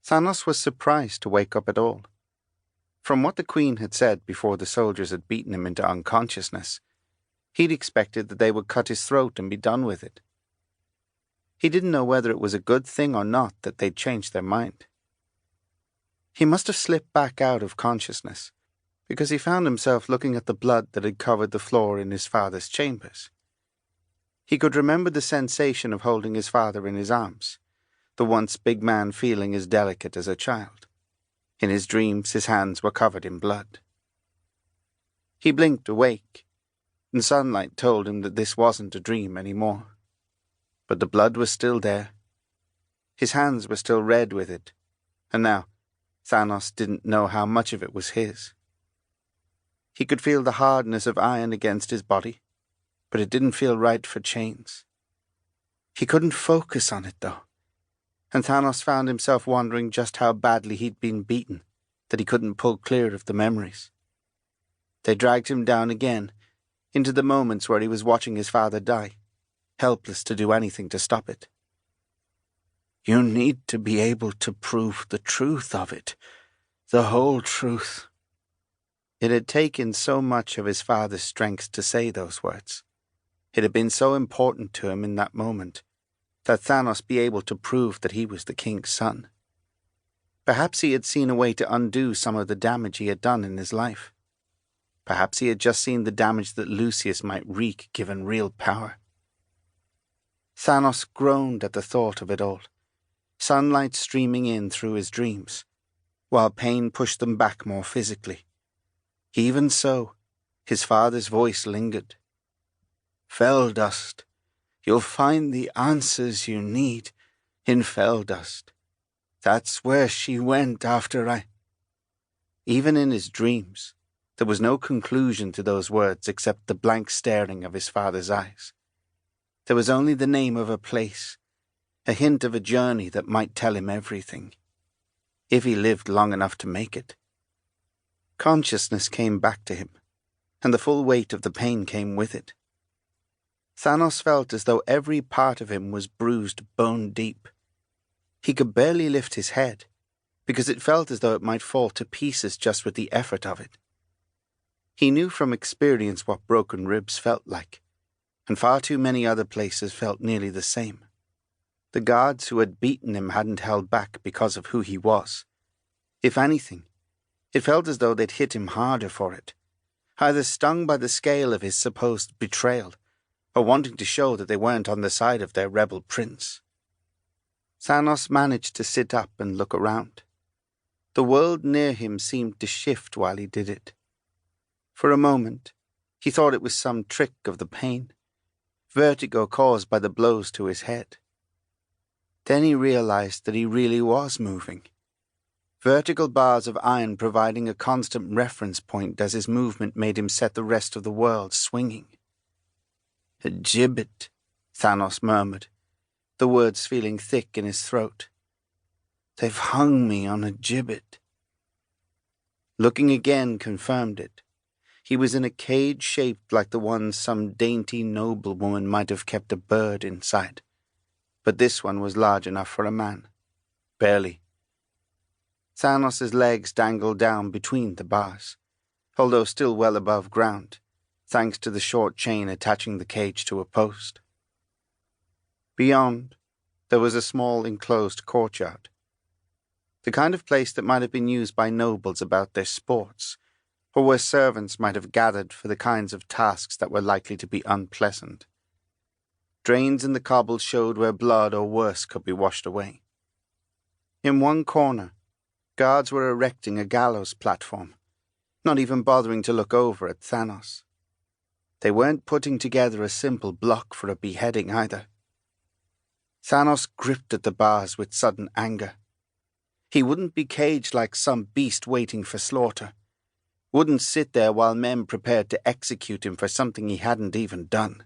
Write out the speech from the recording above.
Thanos was surprised to wake up at all. From what the Queen had said before the soldiers had beaten him into unconsciousness, he'd expected that they would cut his throat and be done with it. He didn't know whether it was a good thing or not that they'd changed their mind. He must have slipped back out of consciousness, because he found himself looking at the blood that had covered the floor in his father's chambers. He could remember the sensation of holding his father in his arms, the once big man feeling as delicate as a child. In his dreams, his hands were covered in blood. He blinked awake, and sunlight told him that this wasn't a dream anymore. But the blood was still there. His hands were still red with it, and now Thanos didn't know how much of it was his. He could feel the hardness of iron against his body, but it didn't feel right for chains. He couldn't focus on it, though, and Thanos found himself wondering just how badly he'd been beaten, that he couldn't pull clear of the memories. They dragged him down again, into the moments where he was watching his father die, helpless to do anything to stop it. You need to be able to prove the truth of it, the whole truth. It had taken so much of his father's strength to say those words. It had been so important to him in that moment, that Thanos be able to prove that he was the king's son. Perhaps he had seen a way to undo some of the damage he had done in his life. Perhaps he had just seen the damage that Lucious might wreak given real power. Thanos groaned at the thought of it all, sunlight streaming in through his dreams, while pain pushed them back more physically. Even so, his father's voice lingered. Fell dust. You'll find the answers you need in fell dust. That's where she went after I... Even in his dreams, there was no conclusion to those words except the blank staring of his father's eyes. There was only the name of a place, a hint of a journey that might tell him everything, if he lived long enough to make it. Consciousness came back to him, and the full weight of the pain came with it. Thanos felt as though every part of him was bruised bone deep. He could barely lift his head, because it felt as though it might fall to pieces just with the effort of it. He knew from experience what broken ribs felt like, and far too many other places felt nearly the same. The guards who had beaten him hadn't held back because of who he was. If anything, it felt as though they'd hit him harder for it, either stung by the scale of his supposed betrayal, or wanting to show that they weren't on the side of their rebel prince. Thanos managed to sit up and look around. The world near him seemed to shift while he did it. For a moment, he thought it was some trick of the pain, vertigo caused by the blows to his head. Then he realized that he really was moving. Vertical bars of iron providing a constant reference point as his movement made him set the rest of the world swinging. A gibbet, Thanos murmured, the words feeling thick in his throat. They've hung me on a gibbet. Looking again confirmed it. He was in a cage shaped like the one some dainty noblewoman might have kept a bird inside. But this one was large enough for a man. Barely. Thanos' legs dangled down between the bars, although still well above ground, thanks to the short chain attaching the cage to a post. Beyond, there was a small enclosed courtyard. The kind of place that might have been used by nobles about their sports, or where servants might have gathered for the kinds of tasks that were likely to be unpleasant. Drains in the cobble showed where blood or worse could be washed away. In one corner, guards were erecting a gallows platform, not even bothering to look over at Thanos. They weren't putting together a simple block for a beheading either. Thanos gripped at the bars with sudden anger. He wouldn't be caged like some beast waiting for slaughter. Wouldn't sit there while men prepared to execute him for something he hadn't even done.